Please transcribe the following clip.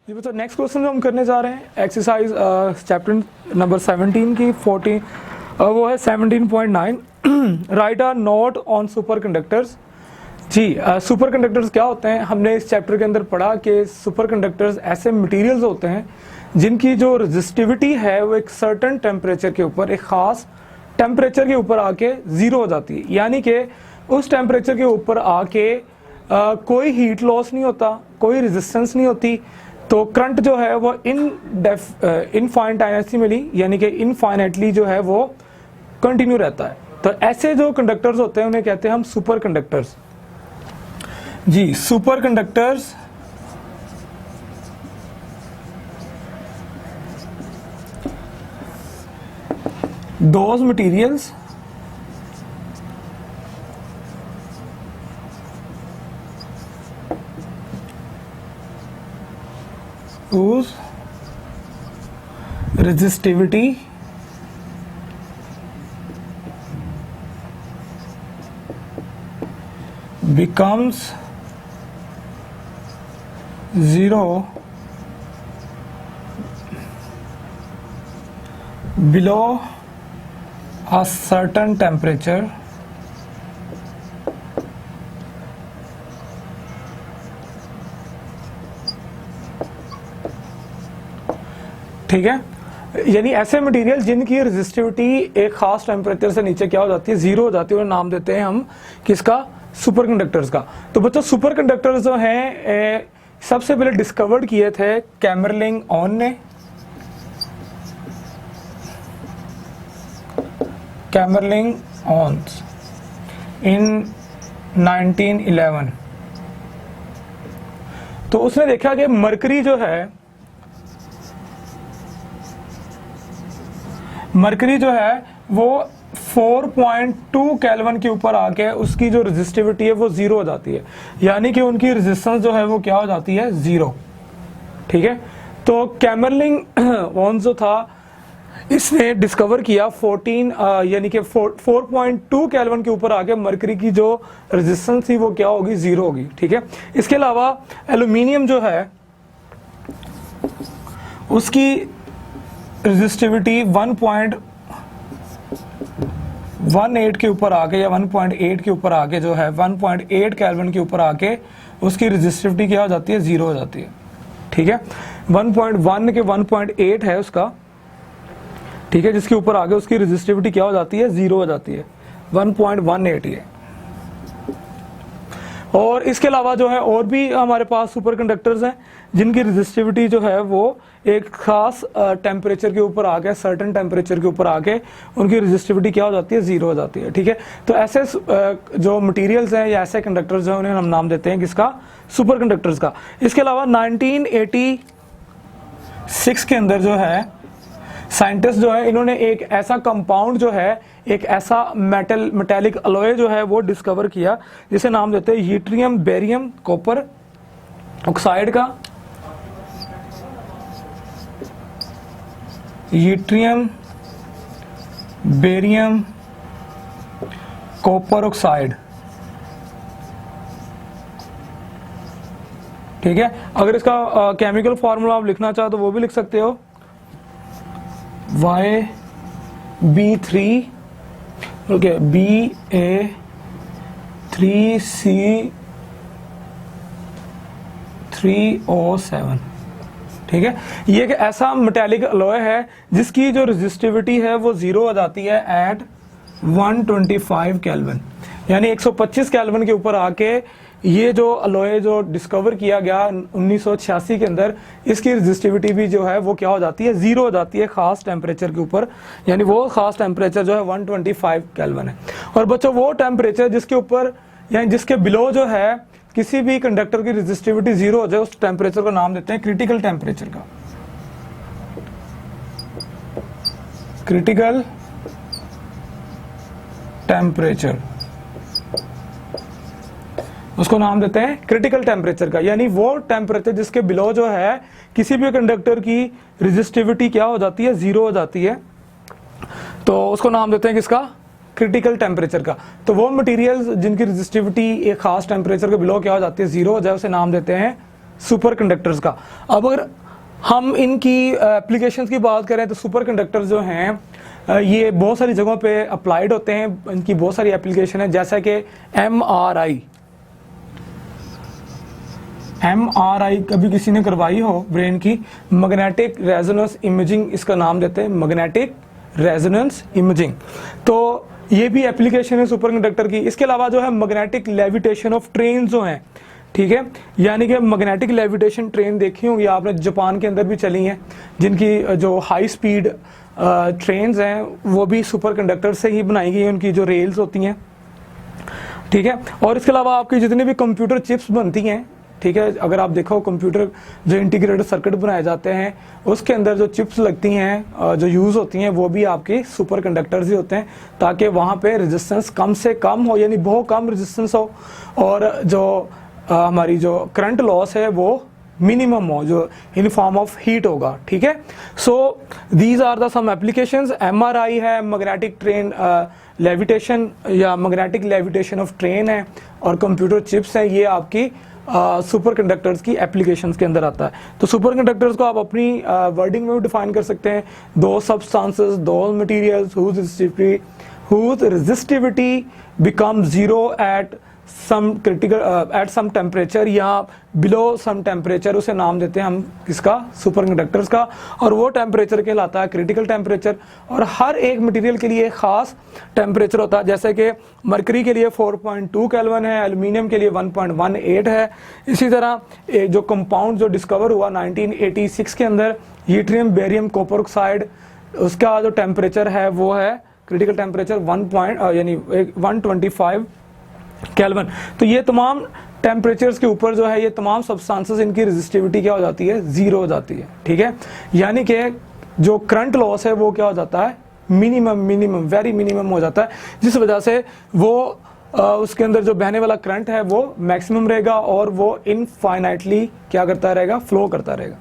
जी बच्चों, next question जो हम करने जा रहे हैं एक्सरसाइज चैप्टर नंबर 17 की 40 वो है 17.9 right a note on superconductors. जी सुपर कंडक्टर्स क्या होते हैं? हमने इस चैप्टर के अंदर पढ़ा कि सुपर कंडक्टर्स ऐसे मटेरियल्स होते हैं जिनकी जो रेजिस्टिविटी है वो एक सर्टेन टेम्परेचर के ऊपर, एक ख़ास टेम्परेचर के ऊपर आके ज़ीरो हो जाती है। यानी कि उस टेम्परेचर के ऊपर आके कोई हीट लॉस नहीं होता, कोई रेजिस्टेंस नहीं होती, तो करंट जो है वो इनफाइनाइटली यानी कि इनफाइनाइटली जो है वो कंटिन्यू रहता है। तो ऐसे जो कंडक्टर्स होते हैं उन्हें कहते हैं हम सुपर कंडक्टर्स। जी superconductors those materials whose resistivity becomes zero below a certain temperature ठीक है। यानी ऐसे मटेरियल जिनकी रेजिस्टिविटी एक खास टेम्परेचर से नीचे क्या हो जाती है, जीरो हो जाती है, और नाम देते हैं हम किसका? सुपर कंडक्टर्स का। तो बच्चों सुपर कंडक्टर्स जो हैं सबसे पहले डिस्कवर्ड किए थे कैमरलिंग ऑन ने, कैमरलिंग ऑन्स इन 1911। तो उसने देखा कि मरकरी जो है वो 4.2 केल्विन के ऊपर आके उसकी जो रेजिस्टिविटी है वो जीरो हो जाती है, यानी कि उनकी रेजिस्टेंस जो है वो क्या हो जाती है? जीरो। ठीक है। तो कैमरलिंग ऑन जो था इसने डिस्कवर किया 14 यानी कि 4.2 केल्विन के ऊपर आके मरकरी की जो रेजिस्टेंस थी वो क्या होगी? जीरो होगी। ठीक है। इसके अलावा एल्यूमिनियम जो है उसकी रेजिस्टिविटी 1.18 के ऊपर आके या 1.8 के ऊपर आके जो है 1.8 केल्विन के ऊपर आके उसकी रेजिस्टिविटी क्या हो जाती है? जीरो हो जाती है। ठीक है। 1.1 के 1.8 है उसका, ठीक है, जिसके ऊपर आगे उसकी रेजिस्टिविटी क्या हो जाती है? जीरो हो जाती है, 1.18 ये। और इसके अलावा जो है और भी हमारे पास सुपर कंडक्टर्स हैं जिनकी रेजिस्टिविटी जो है वो एक खास टेम्परेचर के ऊपर आके, सर्टेन टेम्परेचर के ऊपर आके उनकी रेजिस्टिविटी क्या हो जाती है? जीरो हो जाती है। ठीक है। तो ऐसे जो मटेरियल्स हैं या ऐसे कंडक्टर्स हैं उन्हें हम नाम देते हैं किसका? सुपर कंडक्टर्स का। इसके अलावा 1986 के अंदर जो है साइंटिस्ट जो है इन्होंने एक ऐसा कंपाउंड जो है, एक ऐसा मेटेलिक अलॉय जो है वो डिस्कवर किया जिसे नाम देते हैं यूट्रियम बेरियम कॉपर ऑक्साइड का, यूट्रियम बेरियम कॉपर ऑक्साइड। ठीक है। अगर इसका केमिकल फार्मूला आप लिखना चाहो तो वो भी लिख सकते हो, YB3 ओके BA3C3O7। ठीक है। ये एक ऐसा मेटालिक अलॉय है जिसकी जो रेजिस्टिविटी है वो जीरो हो जाती है एट 125 केल्विन, यानी 125 केल्विन के ऊपर आके ये जो अलॉय जो डिस्कवर किया गया 1986 के अंदर, इसकी रेजिस्टिविटी भी जो है वो क्या हो जाती है? जीरो हो जाती है खास टेम्परेचर के ऊपर, यानी वो खास टेम्परेचर जो है 125 केल्विन है। और बच्चों वो टेम्परेचर जिसके ऊपर यानी जिसके बिलो जो है किसी भी कंडक्टर की रेजिस्टिविटी जीरो हो जाए उस टेम्परेचर को नाम देते हैं क्रिटिकल टेम्परेचर का। क्रिटिकल टेम्परेचर उसको नाम देते हैं क्रिटिकल टेम्परेचर का, यानी वो टेम्परेचर जिसके बिलो जो है किसी भी कंडक्टर की रेजिस्टिविटी क्या हो जाती है? जीरो हो जाती है, तो उसको नाम देते हैं किसका? क्रिटिकल टेम्परेचर का। तो वो मटेरियल्स जिनकी रेजिस्टिविटी एक खास टेम्परेचर के बिलो क्या हो जाती है? जीरो हो जाए, उसे नाम देते हैं सुपर कंडक्टर्स का। अब अगर हम इनकी एप्लीकेशंस की बात करें तो सुपर कंडक्टर्स जो हैं ये बहुत सारी जगहों पे अप्लाइड होते हैं, इनकी बहुत सारी एप्लीकेशन है, जैसा कि MRI कभी किसी ने करवाई हो ब्रेन की, मैग्नेटिक रेजोनेंस इमेजिंग इसका नाम देते हैं, मैग्नेटिक रेजोनेंस इमेजिंग। तो ये भी एप्लीकेशन है सुपर कंडक्टर की। इसके अलावा जो है मैग्नेटिक लेविटेशन ऑफ ट्रेन जो हैं, ठीक है, यानी कि मैग्नेटिक लेविटेशन ट्रेन देखी होंगी आपने, जापान के अंदर भी चली हैं, जिनकी जो हाई स्पीड ट्रेन्स हैं वो भी सुपर कंडक्टर से ही बनाई गई हैं, उनकी जो रेल्स होती हैं, ठीक है। और इसके अलावा आपकी जितनी भी कंप्यूटर चिप्स बनती हैं, ठीक है, अगर आप देखो कंप्यूटर जो इंटीग्रेटेड सर्किट बनाए जाते हैं उसके अंदर जो चिप्स लगती हैं जो यूज़ होती हैं वो भी आपके सुपर कंडक्टर्स ही होते हैं, ताकि वहाँ पे रेजिस्टेंस कम से कम हो, यानी बहुत कम रेजिस्टेंस हो, और जो हमारी जो करंट लॉस है वो मिनिमम हो, जो इन फॉर्म ऑफ हीट होगा, ठीक है। So these are the some applications. MRI है, मैग्नेटिक ट्रेन लेविटेशन या मैग्नेटिक लेविटेशन ऑफ ट्रेन है, और कंप्यूटर चिप्स हैं, ये आपकी सुपर कंडक्टर्स की एप्लीकेशंस के अंदर आता है। तो सुपर कंडक्टर्स को आप अपनी वर्डिंग में भी डिफाइन कर सकते हैं, दो सब्सटेंसेस, दो materials whose resistivity becomes zero at some critical at some temperature या बिलो सम टेम्परेचर, उसे नाम देते हैं हम किसका, सुपर कंडक्टर्स का, और वो टेम्परेचर कहलाता है क्रिटिकल टेम्परेचर। और हर एक मटेरियल के लिए खास टेम्परेचर होता है, जैसे कि मरकरी के लिए 4.2 केल्विन है, एल्युमिनियम के लिए 1.18 है। इसी तरह जो कंपाउंड जो डिस्कवर हुआ 1986 के अंदर, हीट्रियम, बेरियम, कॉपर ऑक्साइड, उसका जो टेम्परेचर है वो है क्रिटिकल टेम्परेचर 125 केल्विन। तो ये तमाम टेम्परेचर्स के ऊपर जो है ये तमाम सब्सटेंसेस, इनकी रेजिस्टिविटी क्या हो जाती है, जीरो हो जाती है, ठीक है। यानी कि जो करंट लॉस है वो क्या हो जाता है, मिनिमम वेरी मिनिमम हो जाता है, जिस वजह से वो उसके अंदर जो बहने वाला करंट है वो मैक्सिमम रहेगा और वो इनफाइनाइटली क्या करता रहेगा, फ्लो करता रहेगा।